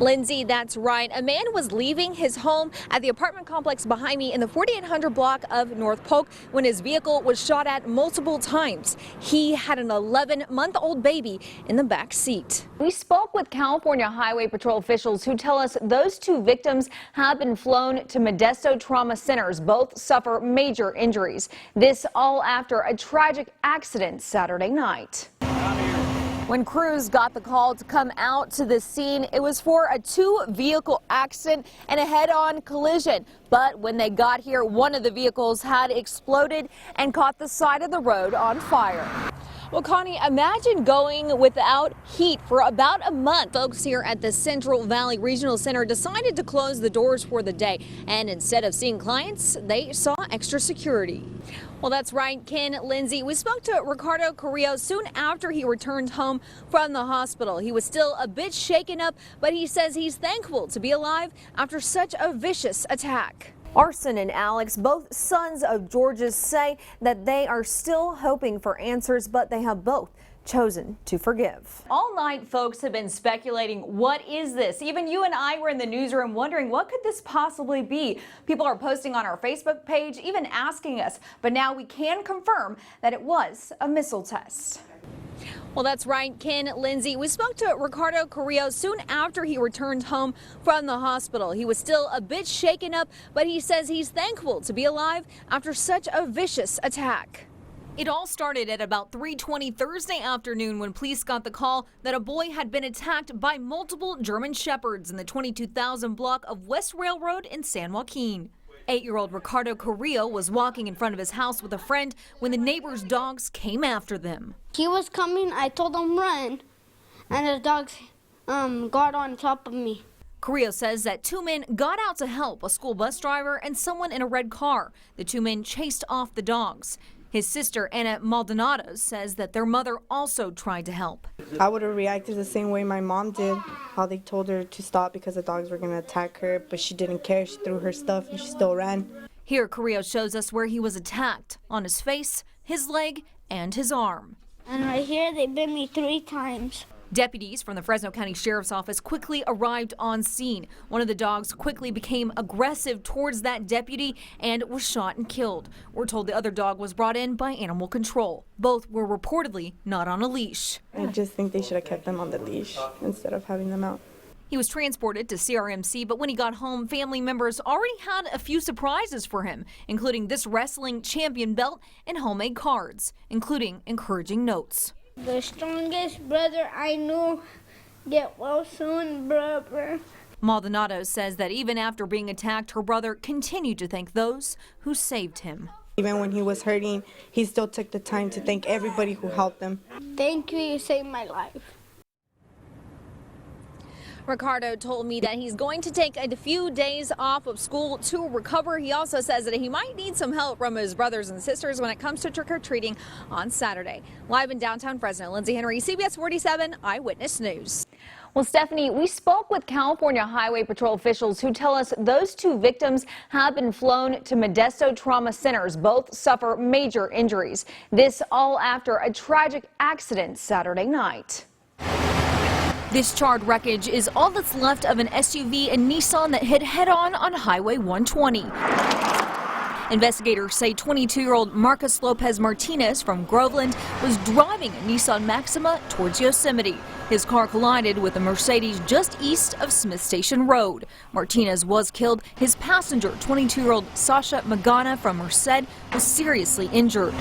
Lindsay, that's right. A man was leaving his home at the apartment complex behind me in the 4800 block of North Polk when his vehicle was shot at multiple times. He had an 11-month-old baby in the back seat. We spoke with California Highway Patrol officials who tell us those two victims have been flown to Modesto trauma centers. Both suffer major injuries. This all after a tragic accident Saturday night. When crews got the call to come out to the scene, it was for a two-vehicle accident and a head-on collision. But when they got here, one of the vehicles had exploded and caught the side of the road on fire. Well, Connie, imagine going without heat for about a month. Folks here at the Central Valley Regional Center decided to close the doors for the day. And instead of seeing clients, they saw extra security. Well, that's right, Ken, Lindsay. We spoke to Ricardo Carrillo soon after he returned home from the hospital. He was still a bit shaken up, but he says he's thankful to be alive after such a vicious attack. Arson and Alex, both sons of Georges, say that they are still hoping for answers, but they have both chosen to forgive. All night, folks have been speculating, what is this? Even you and I were in the newsroom wondering, what could this possibly be? People are posting on our Facebook page, even asking us, but now we can confirm that it was a missile test. Well, that's right, Ken, Lindsay. We spoke to Ricardo Carrillo soon after he returned home from the hospital. He was still a bit shaken up, but he says he's thankful to be alive after such a vicious attack. It all started at about 3:20 Thursday afternoon when police got the call that a boy had been attacked by multiple German Shepherds in the 22,000 block of West Railroad in San Joaquin. 8-year-old Ricardo Carrillo was walking in front of his house with a friend when the neighbor's dogs came after them. He was coming, I told him run, and the dogs got on top of me. Carrillo says that two men got out to help, a school bus driver and someone in a red car. The two men chased off the dogs. His sister, Ana Maldonado, says that their mother also tried to help. I would have reacted the same way my mom did, how they told her to stop because the dogs were going to attack her, but she didn't care. She threw her stuff and she still ran. Here, Carrillo shows us where he was attacked, on his face, his leg, and his arm. And right here, they bit me 3 times. Deputies from the Fresno County Sheriff's Office quickly arrived on scene. One of the dogs quickly became aggressive towards that deputy and was shot and killed. We're told the other dog was brought in by animal control. Both were reportedly not on a leash. I just think they should have kept them on the leash instead of having them out. He was transported to CRMC, but when he got home, family members already had a few surprises for him, including this wrestling champion belt and homemade cards, including encouraging notes. The strongest brother I knew, get well soon, brother. Maldonado says that even after being attacked, her brother continued to thank those who saved him. Even when he was hurting, he still took the time to thank everybody who helped him. Thank you, you saved my life. Ricardo told me that he's going to take a few days off of school to recover. He also says that he might need some help from his brothers and sisters when it comes to trick-or-treating on Saturday. Live in downtown Fresno, Lindsey Henry, CBS 47 Eyewitness News. Well, Stephanie, we spoke with California Highway Patrol officials who tell us those two victims have been flown to Modesto trauma centers. Both suffer major injuries. This all after a tragic accident Saturday night. This charred wreckage is all that's left of an SUV and Nissan that hit head-on on Highway 120. Investigators say 22-year-old Marcus Lopez Martinez from Groveland was driving a Nissan Maxima towards Yosemite. His car collided with a Mercedes just east of Smith Station Road. Martinez was killed. His passenger, 22-year-old Sasha Magana from Merced, was seriously injured.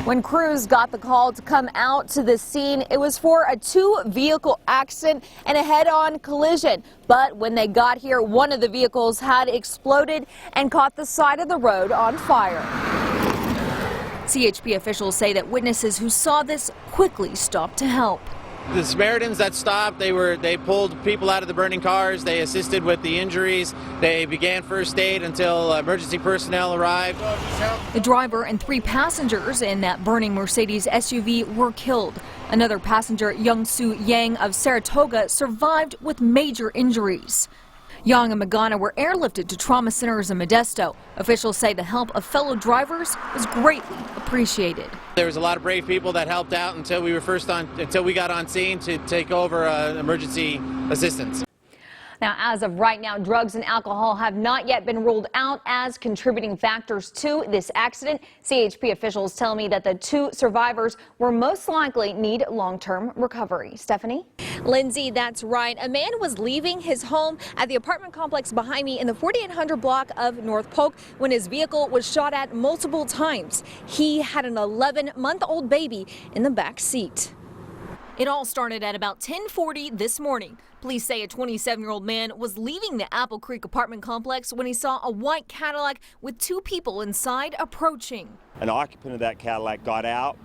When crews got the call to come out to the scene, it was for a two-vehicle accident and a head-on collision. But when they got here, one of the vehicles had exploded and caught the side of the road on fire. CHP officials say that witnesses who saw this quickly stopped to help. The Samaritans that stopped, they pulled people out of the burning cars. They assisted with the injuries. They began first aid until emergency personnel arrived. The driver and 3 passengers in that burning Mercedes SUV were killed. Another passenger, Young-Soo Yang of Saratoga, survived with major injuries. Yang and Magana were airlifted to trauma centers in Modesto. Officials say the help of fellow drivers was greatly appreciated. There was a lot of brave people that helped out until we got on scene to take over emergency assistance. Now, as of right now, drugs and alcohol have not yet been ruled out as contributing factors to this accident. CHP officials tell me that the two survivors will most likely need long-term recovery. Stephanie? Lindsay, that's right. A man was leaving his home at the apartment complex behind me in the 4800 block of North Polk when his vehicle was shot at multiple times. He had an 11-month-old baby in the back seat. It all started at about 10:40 this morning. Police say a 27-year-old man was leaving the Apple Creek apartment complex when he saw a white Cadillac with two people inside approaching. An occupant of that Cadillac got out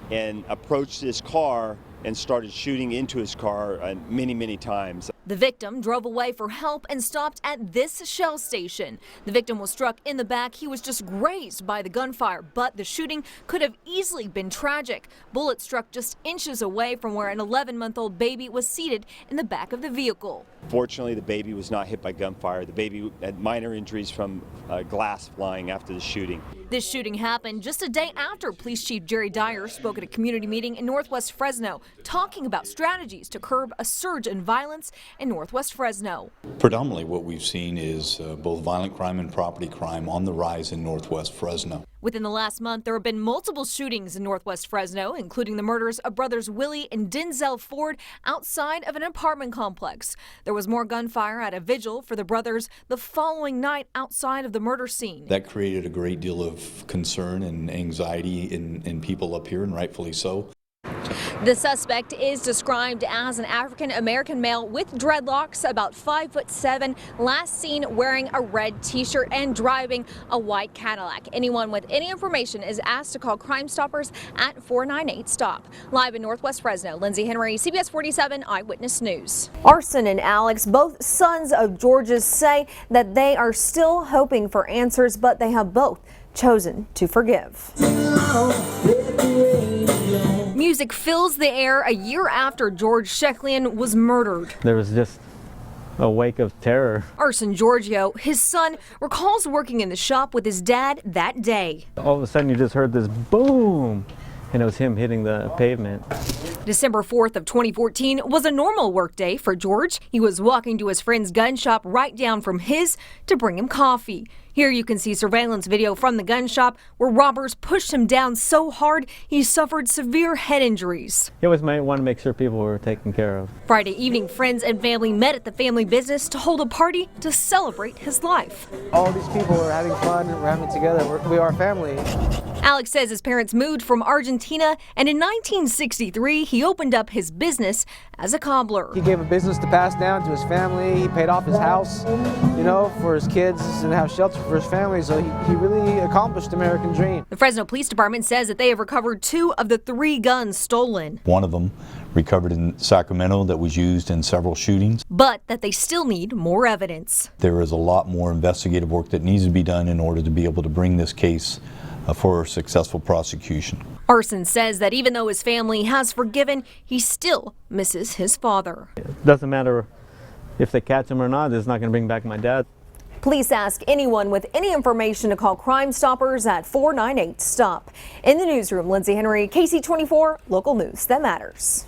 and approached his car and started shooting into his car many times. The victim drove away for help and stopped at this Shell station. The victim was struck in the back. He was just grazed by the gunfire, but the shooting could have easily been tragic. Bullets struck just inches away from where an 11-month-old baby was seated in the back of the vehicle. Fortunately, the baby was not hit by gunfire. The baby had minor injuries from glass flying after the shooting. This shooting happened just a day after Police Chief Jerry Dyer spoke at a community meeting in Northwest Fresno, talking about strategies to curb a surge in violence in Northwest Fresno. Predominantly what we've seen is both violent crime and property crime on the rise in Northwest Fresno. Within the last month, there have been multiple shootings in Northwest Fresno, including the murders of brothers Willie and Denzel Ford outside of an apartment complex. There was more gunfire at a vigil for the brothers the following night outside of the murder scene. That created a great deal of concern and anxiety in people up here, and rightfully so. The suspect is described as an African-American male with dreadlocks, about 5'7", last seen wearing a red t-shirt and driving a white Cadillac. Anyone with any information is asked to call Crime Stoppers at 498-STOP. Live in Northwest Fresno, Lindsey Henry, CBS 47 Eyewitness News. Arson and Alex, both sons of George's, say that they are still hoping for answers, but they have both chosen to forgive. Music fills the air a year after George Sheklian was murdered. There was just a wake of terror. Arson Giorgio, his son, recalls working in the shop with his dad that day. All of a sudden you just heard this boom, and it was him hitting the pavement. December 4th of 2014 was a normal work day for George. He was walking to his friend's gun shop right down from his to bring him coffee. Here you can see surveillance video from the gun shop where robbers pushed him down so hard he suffered severe head injuries. He always might want to make sure people were taken care of. Friday evening, friends and family met at the family business to hold a party to celebrate his life. All these people are having fun, we're having it together, we are family. Alex says his parents moved from Argentina, and in 1963 he opened up his business as a cobbler. He gave a business to pass down to his family. He paid off his house, for his kids and have shelter for his family, so he really accomplished the American dream. The Fresno Police Department says that they have recovered 2 of the 3 guns stolen. One of them recovered in Sacramento that was used in several shootings. But that they still need more evidence. There is a lot more investigative work that needs to be done in order to be able to bring this case for a successful prosecution. Arson says that even though his family has forgiven, he still misses his father. It doesn't matter if they catch him or not, it's not going to bring back my dad. Police ask anyone with any information to call Crime Stoppers at 498-STOP. In the newsroom, Lindsey Henry, KC24, local news that matters.